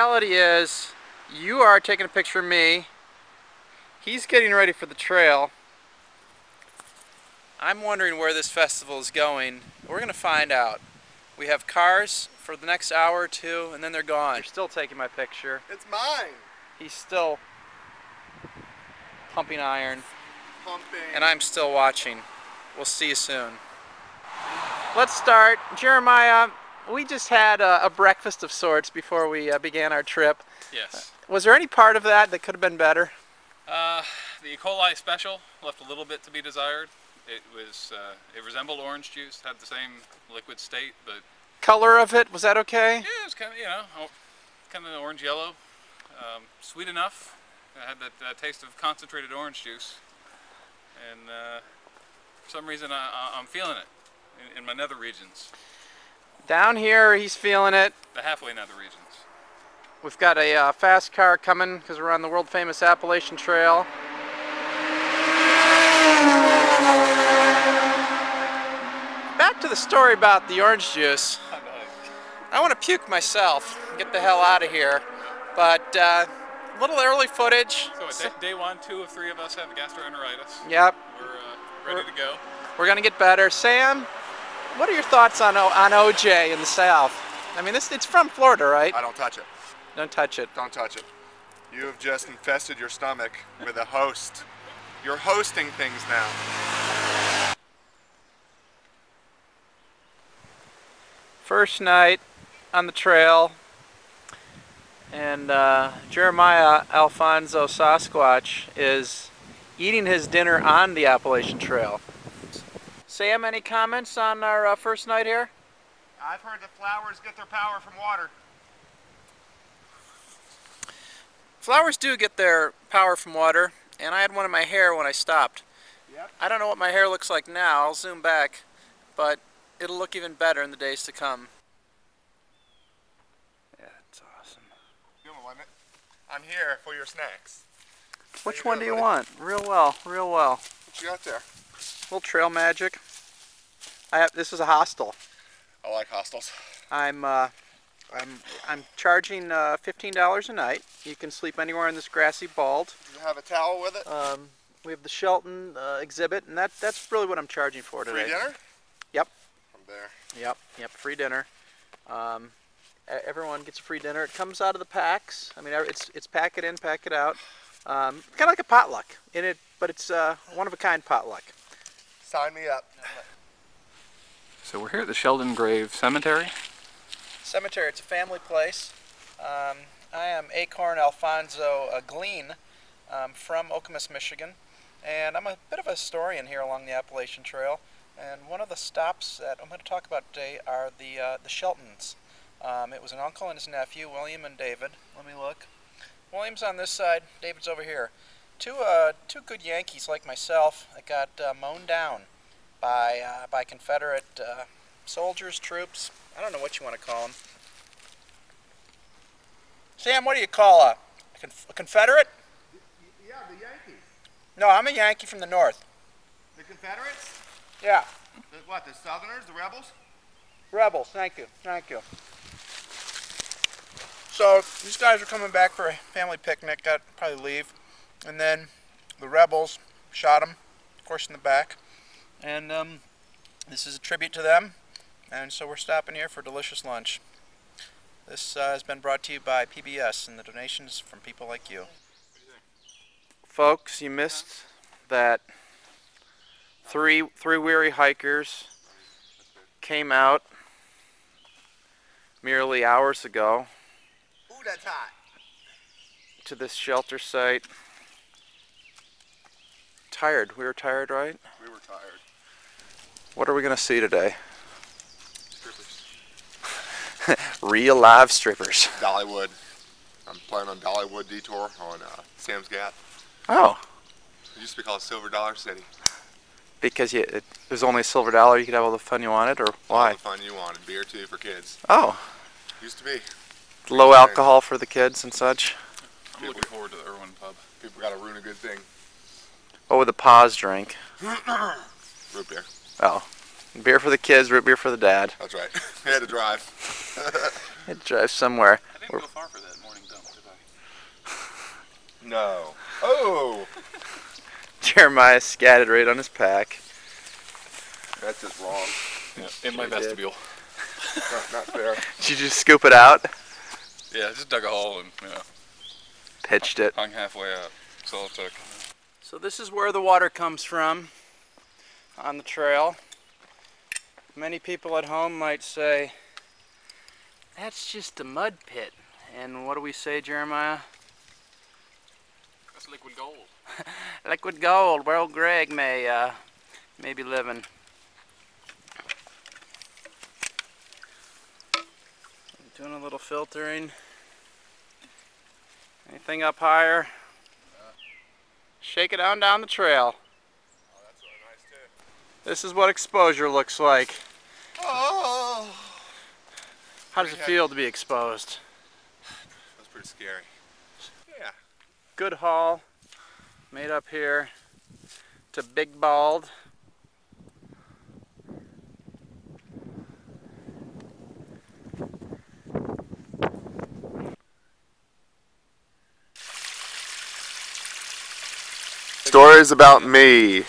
reality is, you are taking a picture of me. He's getting ready for the trail. I'm wondering where this festival is going. We're going to find out. We have cars for the next hour or two, and then they're gone. You're still taking my picture. It's mine. He's still pumping iron. Pumping. And I'm still watching. We'll see you soon. Let's start. Jeremiah, we just had a breakfast of sorts before we began our trip. Yes. Was there any part of that that could have been better? The E. coli special left a little bit to be desired. It resembled orange juice, had the same liquid state, but... Color of it, was that okay? Yeah, it was kind of, you know, kind of orange yellow. Sweet enough. It had that taste of concentrated orange juice. And for some reason I'm feeling it in my nether regions. Down here he's feeling it. The halfway nether regions. We've got a fast car coming because we're on the world famous Appalachian Trail. Back to the story about the orange juice. I want to puke myself and get the hell out of here, but a little early footage. So day 1, 2 of 3 of us have gastroenteritis. Yep. We're ready to go. We're going to get better. Sam, what are your thoughts on OJ in the South? I mean, it's from Florida, right? I don't touch it. Don't touch it. Don't touch it. You have just infested your stomach with a host. You're hosting things now. First night on the trail, and Jeremiah Alfonso Sasquatch is eating his dinner on the Appalachian Trail. Sam, any comments on our first night here? I've heard that flowers get their power from water. Flowers do get their power from water, and I had one in my hair when I stopped. Yep. I don't know what my hair looks like now. I'll zoom back, but it'll look even better in the days to come. Yeah, it's awesome. I'm here for your snacks. Which one do you want? Real well, real well. What you got there? A little trail magic. This is a hostel. I like hostels. I'm charging $15 a night. You can sleep anywhere in this grassy bald. Do you have a towel with it? We have the Shelton exhibit, and that's really what I'm charging for today. Free dinner? Yep. I'm there. Yep, free dinner. Everyone gets a free dinner. It comes out of the packs. I mean, it's pack it in, pack it out. Kind of like a potluck in it, but it's one of a kind potluck. Sign me up. So we're here at the Sheldon Grave Cemetery. Cemetery, it's a family place. I am Acorn Alfonso Glean from Okemos, Michigan, and I'm a bit of a historian here along the Appalachian Trail. And one of the stops that I'm going to talk about today are the Sheltons. It was an uncle and his nephew, William and David. Let me look. William's on this side, David's over here. Two good Yankees like myself that got mown down by Confederate soldiers, troops. I don't know what you want to call them. Sam, what do you call a Confederate? Yeah, the Yankees. No, I'm a Yankee from the north. The Confederates? Yeah. The Southerners, the rebels? Rebels, thank you, thank you. So, these guys are coming back for a family picnic, got to probably leave. And then the rebels shot them, of course, in the back. And this is a tribute to them. And so we're stopping here for delicious lunch. This has been brought to you by PBS and the donations from people like you. Folks, you missed that three weary hikers came out merely hours ago Ooh, that's hot. to this shelter site. Tired. We were tired, right? We were tired. What are we going to see today? Strippers. Real live strippers. Dollywood. I'm planning on Dollywood detour on Sam's Gap. Oh. It used to be called Silver Dollar City. Because it was only a silver dollar, you could have all the fun you wanted, or why? All the fun you wanted. Beer too for kids. Oh. Used to be. Low alcohol for the kids and such. I'm looking forward to the Irwin pub. People got to ruin a good thing. What would the paws drink? Root beer. Oh. Beer for the kids, root beer for the dad. That's right. He had to drive. It drives somewhere. I didn't go far for that morning No. Oh! Jeremiah scattered right on his pack. That's just wrong. Yeah, in my vestibule. Not fair. Did you just scoop it out? Yeah, just dug a hole and Pitched it. hung halfway out. That's all it took. So this is where the water comes from on the trail. Many people at home might say, that's just a mud pit. And what do we say, Jeremiah? That's liquid gold. Liquid gold, where old Greg may be living. Doing a little filtering. Anything up higher? Shake it on down the trail. Oh, that's really nice too. This is what exposure looks like. Oh! How does it feel to be exposed? That's pretty scary. Yeah. Good haul made up here to Big Bald. Stories about me.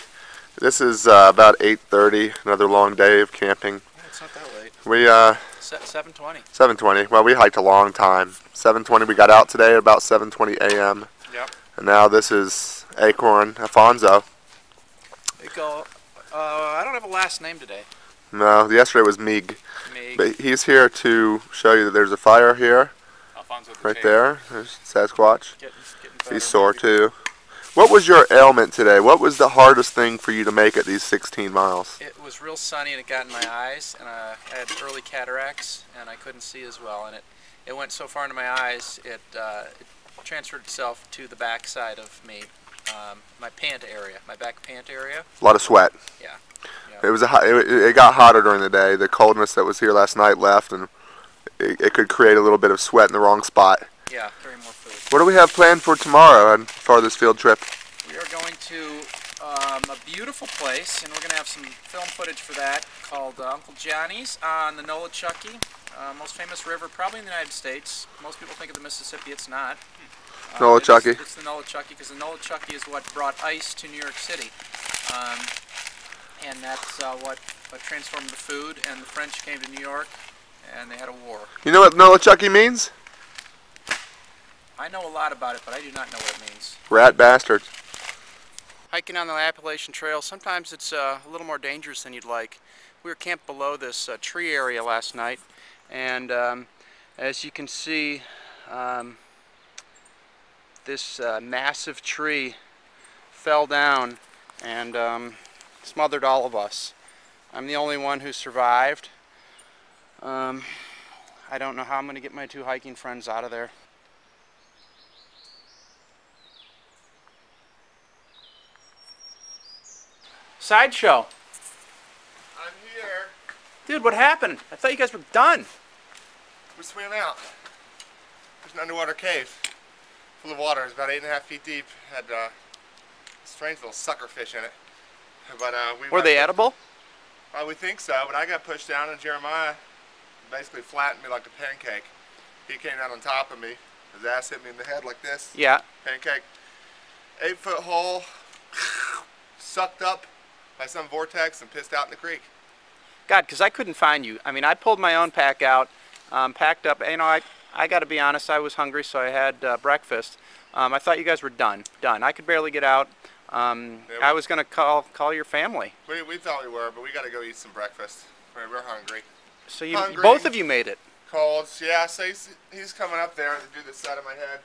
This is about 8:30. Another long day of camping. Yeah, it's not that late. We 7:20. 7:20. Well, we hiked a long time. 7:20. We got out today at about 7:20 a.m. Yep. And now this is Acorn Alfonso. I don't have a last name today. No, yesterday was Mig. Mig. But he's here to show you that there's a fire here, Alfonso the right Cave. there. There's Sasquatch. Getting better. He's sore too. What was your ailment today? What was the hardest thing for you to make at these 16 miles? It was real sunny and it got in my eyes, and I had early cataracts and I couldn't see as well, and it went so far into my eyes it transferred itself to the back side of me, my pant area, my back pant area. A lot of sweat. Yeah. It got hotter during the day. The coldness that was here last night left, and it could create a little bit of sweat in the wrong spot. Yeah, very more food. What do we have planned for tomorrow and for this field trip? We are going to a beautiful place, and we're going to have some film footage for that called Uncle Johnny's on the Nolichucky, most famous river probably in the United States. Most people think of the Mississippi. It's not. Nolichucky. It's the Nolichucky because the Nolichucky is what brought ice to New York City. And that's what transformed the food, and the French came to New York and they had a war. You know what Nolichucky means? I know a lot about it, but I do not know what it means. Rat bastards. Hiking on the Appalachian Trail, sometimes it's a little more dangerous than you'd like. We were camped below this tree area last night, and as you can see, this massive tree fell down and smothered all of us. I'm the only one who survived. I don't know how I'm going to get my two hiking friends out of there. Sideshow. I'm here. Dude, what happened? I thought you guys were done. We swam out. There's an underwater cave full of water. It's about 8.5 feet deep. Had strange little sucker fish in it. But Were they edible? We think so, but I got pushed down and Jeremiah basically flattened me like a pancake. He came down on top of me. His ass hit me in the head like this. Yeah. Pancake. 8-foot hole, sucked up by some vortex and pissed out in the creek. God, because I couldn't find you. I mean, I pulled my own pack out, packed up. You know, I got to be honest, I was hungry, so I had breakfast. I thought you guys were done. I could barely get out. I was going to call your family. We thought we were, but we got to go eat some breakfast. We're hungry. So both of you made it. Cold. Yeah, so he's coming up there to do this side of my head.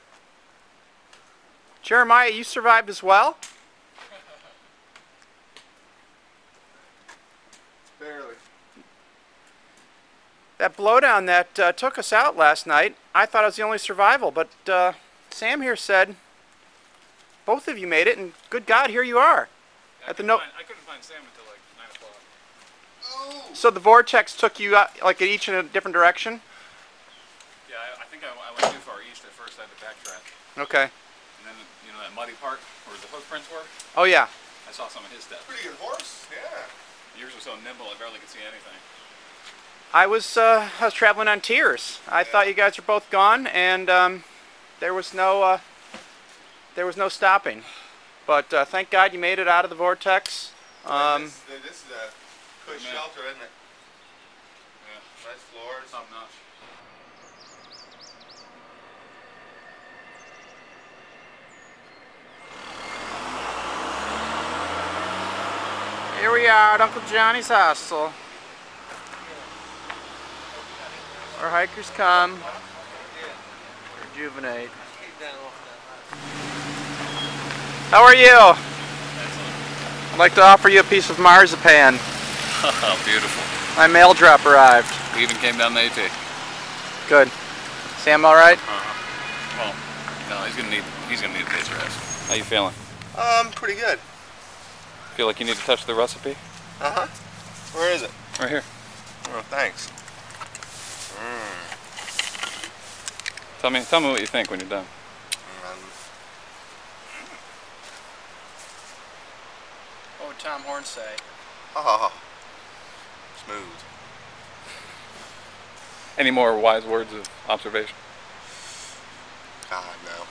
Jeremiah, you survived as well? Barely. That blowdown that took us out last night, I thought I was the only survival, but Sam here said both of you made it, and good God, here you are. Yeah, I couldn't find Sam until like 9 o'clock. Oh. So the vortex took you out, like each in a different direction? Yeah, I think I went too far east at first. I had to backtrack. Okay. And then, you know, that muddy part where the hoof prints were? Oh, yeah. I saw some of his steps. Pretty good horse, yeah. Yours was so nimble, I barely could see anything. I was traveling on tears. I thought you guys were both gone, and there was no there was no stopping. But thank God you made it out of the vortex. This is a good shelter, isn't it? Yeah. Nice floors. Top notch. Here we are at Uncle Johnny's hostel. Our hikers come, rejuvenate. How are you? I'd like to offer you a piece of marzipan. Oh, beautiful. My mail drop arrived. We even came down the AT. Good. Sam, all right? Well, no, he's gonna need a day's rest. How you feeling? Pretty good. Feel like you need to touch the recipe? Uh-huh. Where is it? Right here. Oh, thanks. Tell me what you think when you're done. What would Tom Horn say? Oh, smooth. Any more wise words of observation? God, no.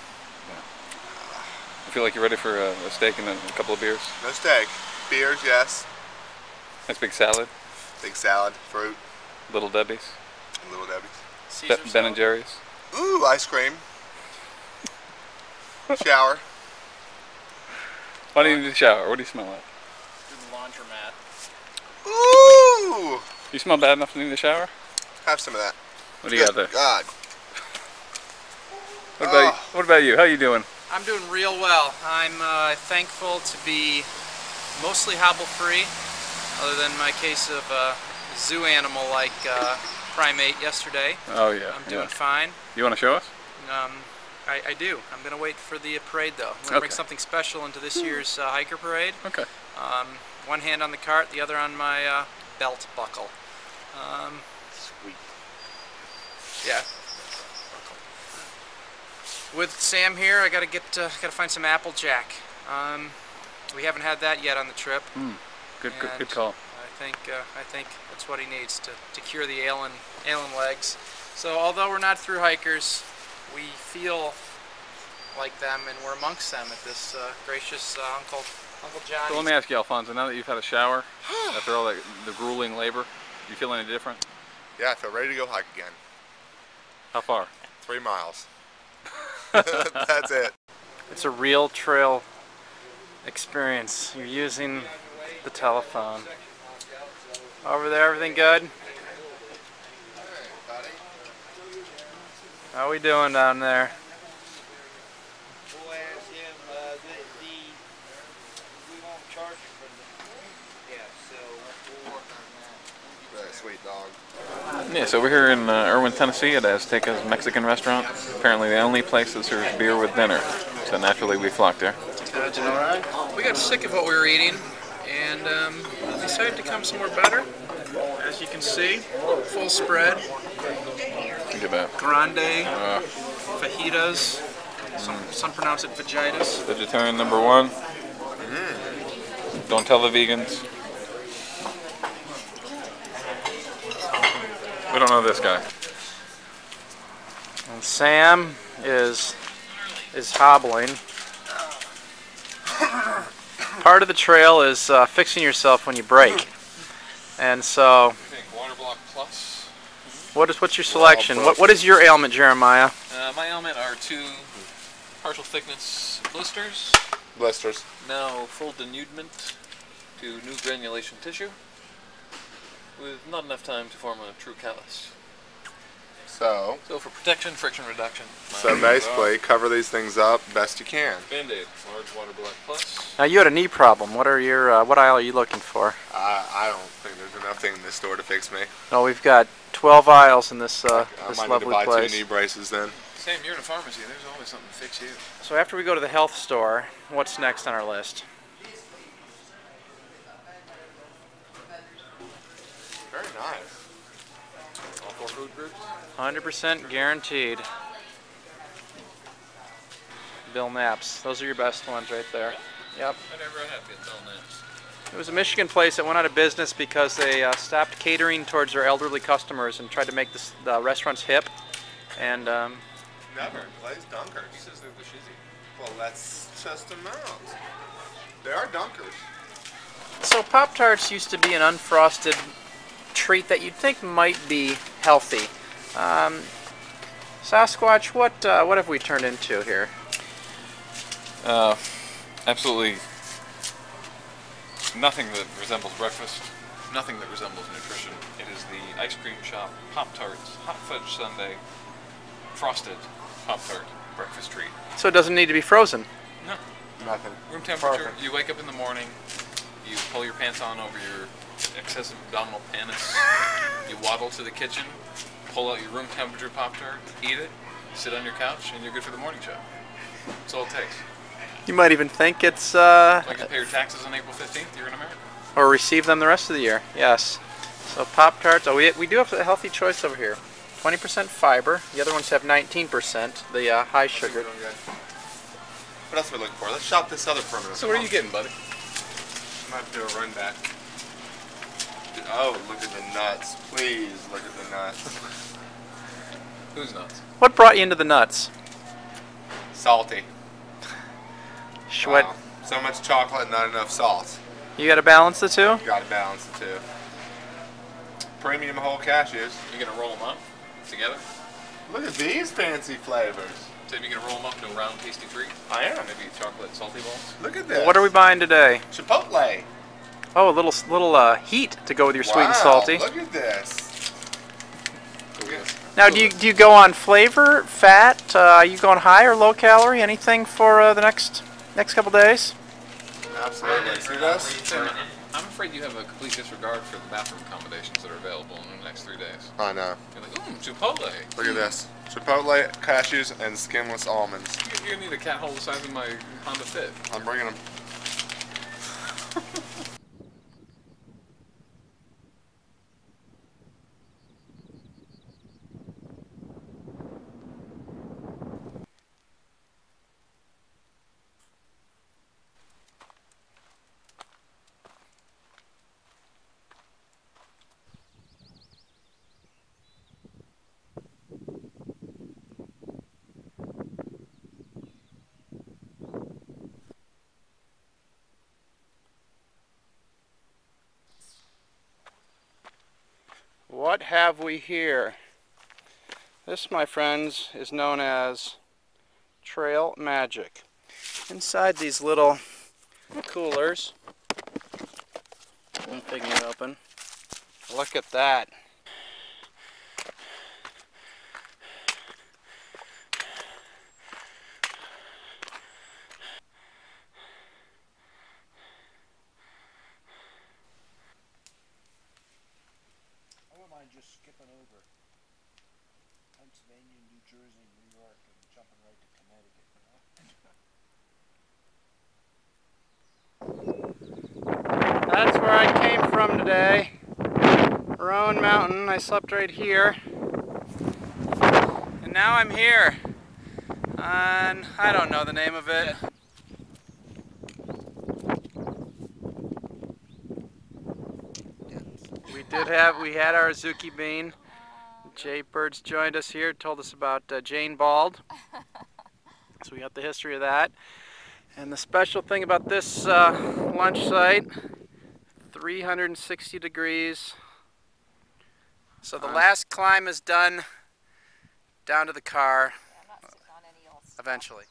You feel like you're ready for a steak and a couple of beers? No steak. Beers, yes. Nice big salad. Big salad, fruit, Little Debbie's. and Little Debbie's. Caesar Ben salad. and Jerry's. Ooh, ice cream. Shower. Why do you need a shower? What do you smell like? Do the laundromat. Ooh! You smell bad enough to need a shower? Have some of that. What do you got there? God. What about you? How you doing? I'm doing real well. I'm thankful to be mostly hobble-free, other than my case of a zoo animal like primate yesterday. Oh yeah. I'm doing fine. You want to show us? I do. I'm going to wait for the parade though. I'm going to bring something special into this year's hiker parade. Okay. One hand on the cart, the other on my belt buckle. Sweet. Yeah. With Sam here, I gotta find some Applejack. We haven't had that yet on the trip. Good call. I think that's what he needs to cure the ailing legs. So although we're not through hikers, we feel like them, and we're amongst them at this gracious Uncle Johnny. So let me ask you, Alfonso, now that you've had a shower after all the grueling labor, you feel any different? Yeah, I feel ready to go hike again. How far? 3 miles. That's it. It's a real trail experience. You're using the telephone. Over there, everything good? How we doing down there? We'll ask him, we won't charge him for the, yeah, so we'll work on that. Very sweet dog. Yeah, so we're here in Irwin, Tennessee at Azteca's Mexican restaurant. Apparently the only place that serves beer with dinner. So naturally we flocked there. We got sick of what we were eating and decided to come somewhere better. As you can see, full spread, Look at that. grande, fajitas, some pronounce it vagitas. Vegetarian #1. Don't tell the vegans. We don't know this guy. And Sam is hobbling. Part of the trail is fixing yourself when you break. And so, I think Water Block Plus. what's your selection? What is your ailment, Jeremiah? My ailment are 2 partial thickness blisters. Blisters. Now full denudement to new granulation tissue with not enough time to form a true callus. So So for protection, friction reduction. basically, cover these things up best you can. Band-Aid, large Water Block Plus. Now you had a knee problem. What are your what aisle are you looking for? I don't think there's enough thing in this store to fix me. No, we've got 12 aisles in this I this might need to lovely buy place. 2 knee braces then. Sam, you're in a pharmacy. There's always something to fix you. So after we go to the health store, what's next on our list? Very nice. All 4 food groups? 100% guaranteed. Bill Knapp's. Those are your best ones right there. Yep. I never had good Bill Knapp's. It was a Michigan place that went out of business because they stopped catering towards their elderly customers and tried to make the restaurants hip. And Never. Blaze Dunkers. He says they're the shizzy. Well, let's test them out. They are dunkers. So Pop-Tarts used to be an unfrosted treat that you'd think might be healthy. Sasquatch, what have we turned into here? Absolutely nothing that resembles breakfast, nothing that resembles nutrition. It is the ice cream shop Pop-Tarts Hot Fudge Sundae Frosted Pop-Tart breakfast treat. So it doesn't need to be frozen? No. Nothing. Room temperature. Perfect. You wake up in the morning, you pull your pants on over your excessive abdominal panics, you waddle to the kitchen, pull out your room temperature Pop-Tart, eat it, sit on your couch, and you're good for the morning show. That's all it takes. You might even think it's... Like you pay your taxes on April 15th, you're in America. Or receive them the rest of the year, yes. So Pop-Tarts, oh, we do have a healthy choice over here. 20% fiber, the other ones have 19%, the high sugar. What else are we looking for? Let's shop this other perimeter. So what are you getting, buddy? I'm going to have to do a run back. Oh, look at the nuts. Please look at the nuts. Who's nuts? What brought you into the nuts? Salty. What? Wow. So much chocolate, not enough salt. You got to balance the two? You got to balance the two. Premium whole cashews. You gonna roll them up together? Look at these fancy flavors. So you're gonna roll them up into a round, tasty treat? I am. Maybe chocolate salty balls? Look at this. What are we buying today? Chipotle. Oh, a little heat to go with your sweet and salty. Look at this. Now, do you go on flavor, fat? Are you going high or low calorie? Anything for the next couple days? Absolutely. See this? I'm afraid you have a complete disregard for the bathroom accommodations that are available in the next 3 days. I know. You're like, Chipotle. Look at this. Chipotle, cashews, and skinless almonds. You're gonna need a cat hole the size of my Honda Fit. I'm bringing them. What have we here? This, my friends, is known as trail magic. Inside these little coolers, I'm picking it open. Look at that. Just skipping over Pennsylvania, New Jersey, New York, and jumping right to Connecticut, you know? That's where I came from today. Roan Mountain. I slept right here. And now I'm here on, I don't know the name of it. We had our Azuki bean. Jay Bird's joined us here, told us about Jane Bald. So we got the history of that. And the special thing about this lunch site, 360 degrees. So the last climb is done down to the car eventually.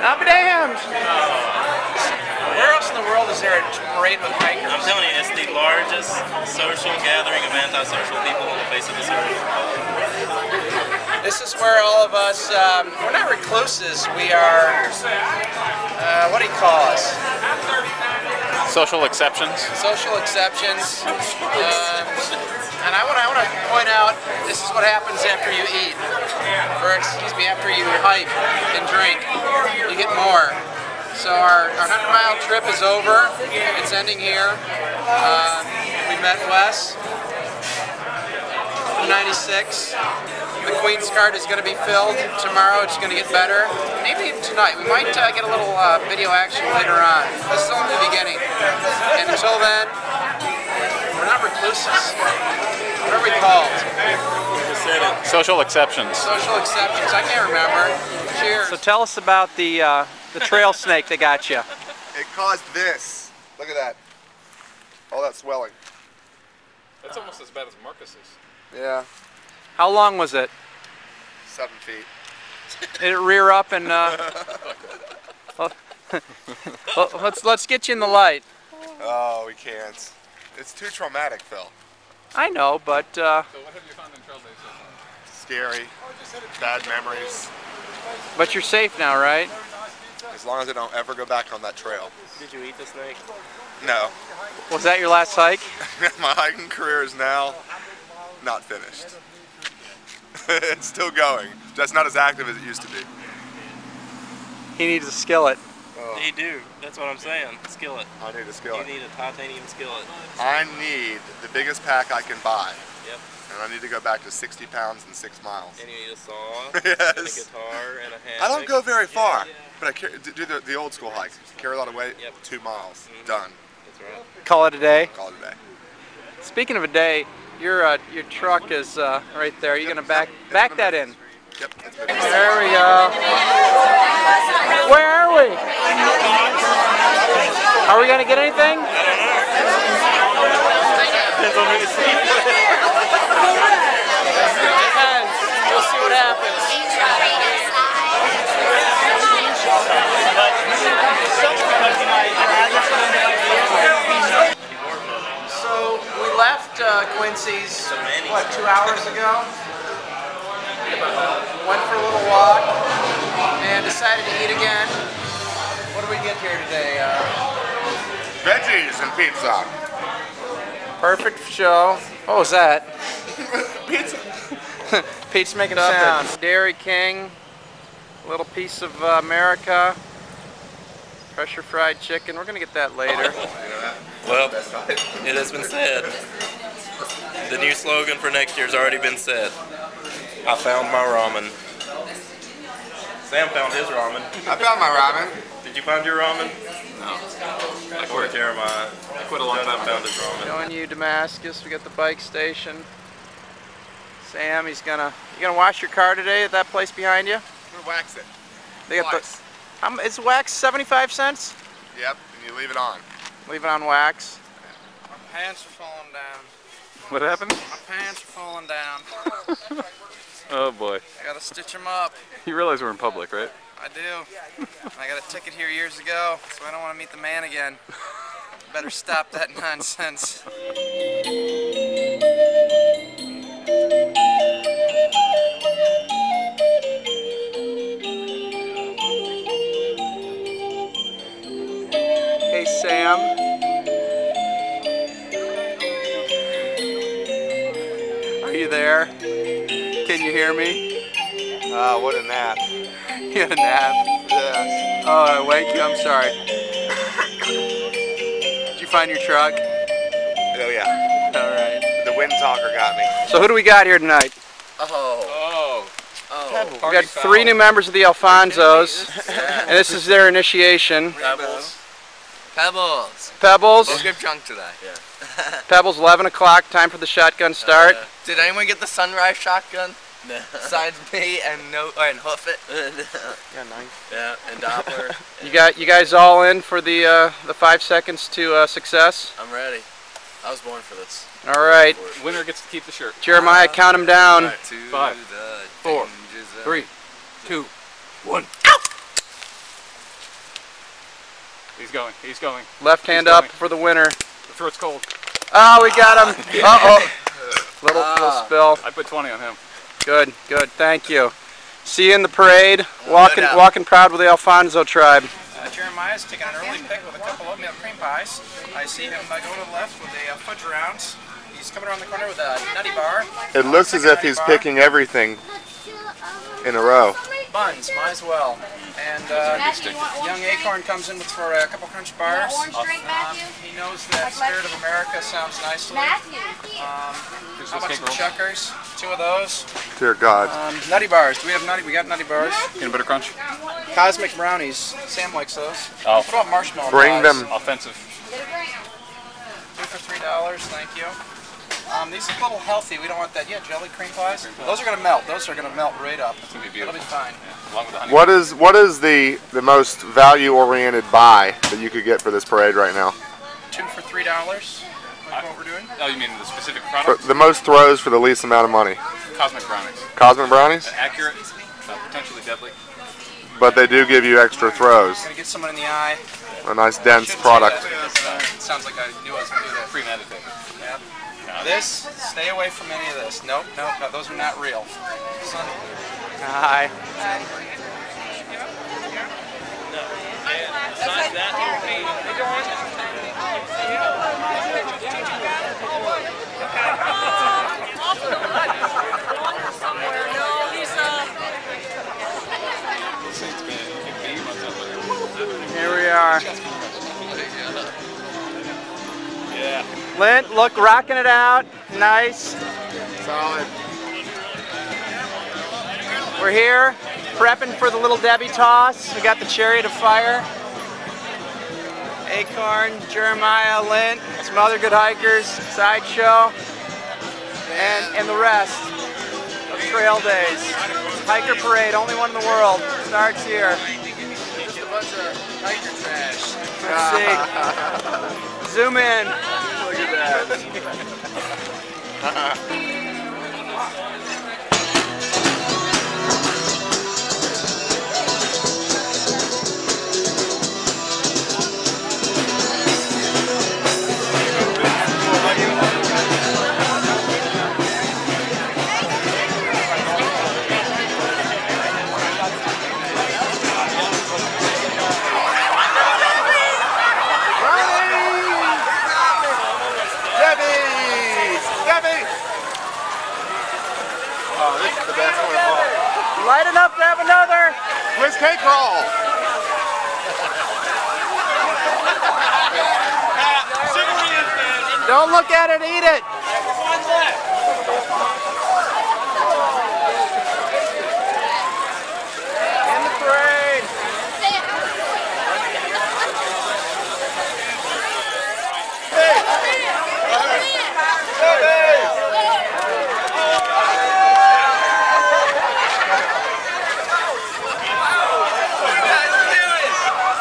I'll be damned! Where else in the world is there a parade with hikers? I'm telling you, it's the largest social gathering of antisocial people on the face of this earth. This is where all of us, we're not recluses, we are, what do you call us? Social exceptions. Social exceptions. And I want to point out, this is what happens after you eat. Or, excuse me, after you hike and drink. You get more. So our 100-mile trip is over. It's ending here. We met Wes from 96. The Queen's card is going to be filled tomorrow. It's going to get better. Maybe even tonight. We might get a little video action later on. This is only the beginning. And until then, we're not recluses. What are we called? Social exceptions. Social exceptions. I can't remember. Cheers. So tell us about the trail snake that got you. It caused this. Look at that. All that swelling. That's almost as bad as Marcus's. Yeah. How long was it? 7 feet. Did it rear up and let's get you in the light. Oh, we can't. It's too traumatic, Phil. I know, but So what have you found in trail days so far? Scary. Bad memories. but you're safe now, right? As long as I don't ever go back on that trail. Did you eat the snake? No. Was that your last hike? My hiking career is now not finished. It's still going. Just not as active as it used to be. He needs a skillet. Oh. You do. That's what I'm saying. Skillet. I need a skillet. You need a titanium skillet. I need the biggest pack I can buy. Yep. And I need to go back to 60 pounds and 6 miles. And you need a saw, Yes. and a guitar, and a hammock. I don't go very far, but I do the old school hike. Carry a lot of weight, Yep. 2 miles, Mhm. done. That's right. Call it a day. Call it a day. Speaking of a day, your truck is right there. You're gonna back that in. Yep. That's good. There we go. Where are we? Are we gonna get anything? Depends on who you see. Depends. We'll see what happens. So we left Quincy's, what, 2 hours ago? Went for a little walk and decided to eat again. What did we get here today? Veggies and pizza. Perfect show. What was that? Pizza. Pete's making sound. Dairy King, a little piece of America, pressure fried chicken. We're gonna get that later. Well, it has been said. The new slogan for next year has already been said. I found my ramen. Sam found his ramen. I found my ramen. Did you find your ramen? No. I quit. Jeremiah. I quit a long time ago. Found his ramen. Showing you Damascus. We got the bike station. Sam, you gonna wash your car today at that place behind you? We wax it. They got Twice. is wax 75 cents? Yep, and you leave it on. Leave it on wax. My pants are falling down. What happened? My pants are falling down. Oh boy. I gotta stitch them up. You realize we're in public, right? I do. I got a ticket here years ago, so I don't want to meet the man again. Better stop that nonsense. Hey Sam. Are you there? Can you hear me? What a nap. You had a nap. Yes. Oh, I wake you? I'm sorry. Did you find your truck? Oh yeah. Alright. The wind talker got me. So who do we got here tonight? Oh. We got 3 new members of the Alfonsos, and this is their initiation. Pebbles. Pebbles. We'll get drunk today. Pebbles, 11 o'clock, time for the shotgun start. Did anyone get the sunrise shotgun? No. Besides me and Hoof It. Yeah, nice. Yeah, and Doppler. You guys all in for the 5 seconds to success? I'm ready. I was born for this. All right. Winner gets to keep the shirt. Jeremiah, count them down. To 5, the 4, dangers of 3, 2, 1. He's going. He's going. Left hand up for the winner. The throat's cold. Oh, we got him. Uh-oh. Little spill. I put 20 on him. Good, good. Thank you. See you in the parade. Walking proud with the Alfonso tribe. Jeremiah's taking an early pick with a couple oatmeal cream pies. I see him go to the left with a fudge rounds. He's coming around the corner with a nutty bar. It looks as if he's picking everything in a row. buns, might as well. And young Acorn comes in for a couple crunch bars. He knows that Spirit of America sounds nicely. How about some Chuckers? 2 of those. Dear God. Nutty bars. Do we have nutty? We got nutty bars. Peanut butter crunch. Cosmic brownies. Sam likes those. Oh. What about marshmallow Bring pies? them. Offensive. 2 for $3. Thank you. These are a little healthy. We don't want that. Yeah, jelly cream pies. Those are going to melt. Those are going to melt right up. It's going to be It'll beautiful. be fine. Yeah. Along with the honey. What is the most value-oriented buy that you could get for this parade right now? 2 for $3. Like what we're doing? Oh, you mean the specific For product? the most throws for the least amount of money. Cosmic brownies. Cosmic brownies? Accurate, potentially deadly. But they do give you extra throws. Going to get someone in the eye. A nice dense Should say product. that, it sounds like I knew I was going to do that. Premeditated. Yep. This, stay away from any of this. Nope, nope, no, those are not real. Hi. Here we are. Yeah. Lint, look, rocking it out. Nice. Solid. We're here, prepping for the Little Debbie toss. We got the Chariot of Fire. Acorn, Jeremiah, Lint, some other good hikers, Sideshow, and the rest of Trail Days. Hiker Parade, only one in the world. Starts here. Just a bunch of hiker trash. Let's see. Zoom in. Look at that. Oh, this is the best one of all. Lighten up, grab another. Swiss cake roll. Don't look at it, eat it. In the parade.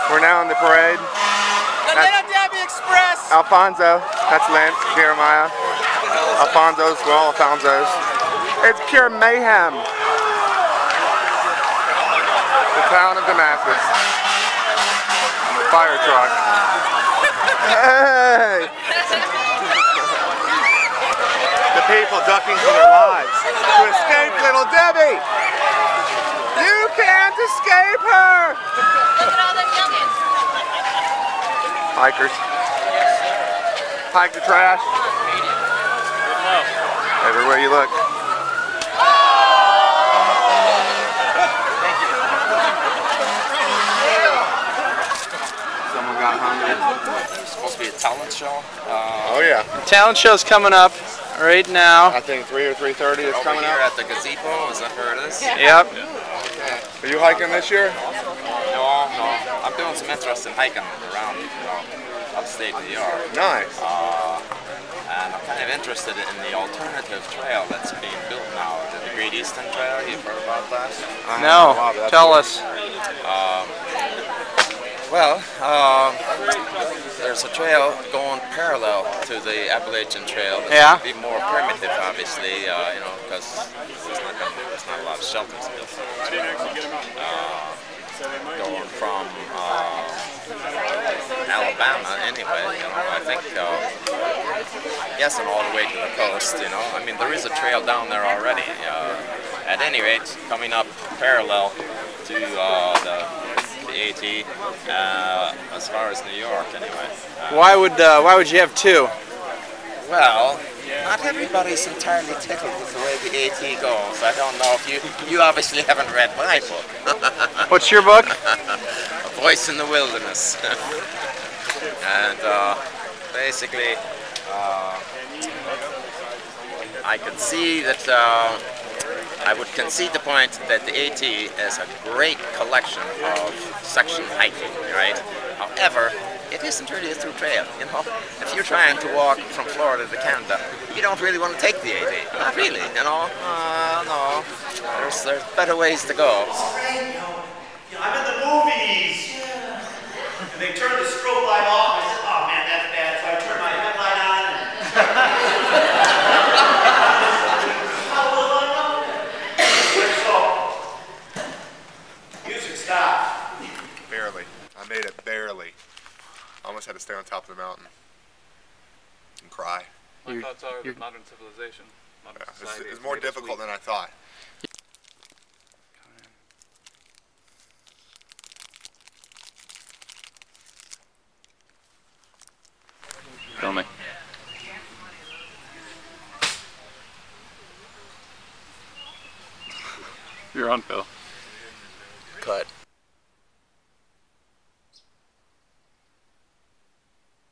We're now in the parade. The Little Debbie Express. Alfonso, that's Lance, Jeremiah. Alfonsos, well, Alfonsos. It's pure mayhem. The town of Damascus. Fire truck. Hey! The people ducking for their lives to escape Little Debbie. You can't escape her. Look at all them youngins. Hikers. Hiker trash. Everywhere you look. Someone got hungry. It's supposed to be a talent show. Oh yeah. Talent show's coming up right now. I think 3 or 3:30 is Over coming here up. at the gazebo, is that where it is? Yep. Are you hiking this year? No. I'm doing some interesting hiking around, upstate New York. Nice. And I'm kind of interested in the alternative trail that's being built now, the Great Eastern Trail. You've heard about that? No. Tell us. There's a trail going parallel to the Appalachian Trail. It's Yeah. going to be more primitive, obviously, because there's not a lot of shelters built. Going from Alabama, anyway, I think, yes, and all the way to the coast, I mean, there is a trail down there already. At any rate, coming up parallel to the AT, as far as New York, anyway. Why would you have two? Well, not everybody's entirely tickled with the way the AT goes. I don't know if you obviously haven't read my book. What's your book? A Voice in the Wilderness. And basically, I could see that I would concede the point that the AT is a great collection of section hiking, right? However, it isn't really a through trail, you know? If you're trying to walk from Florida to Canada, you don't really want to take the AT. Not really, you know? No. There's better ways to go. I'm in the movies. And they turned the strobe light off. I said, oh man, that's bad. So I turned my headlight on. And music stopped. Barely. I made it barely. Almost had to stay on top of the mountain and cry. My thoughts are that modern civilization, modern society It's more difficult than I thought. Filming. You're on, Phil. Cut.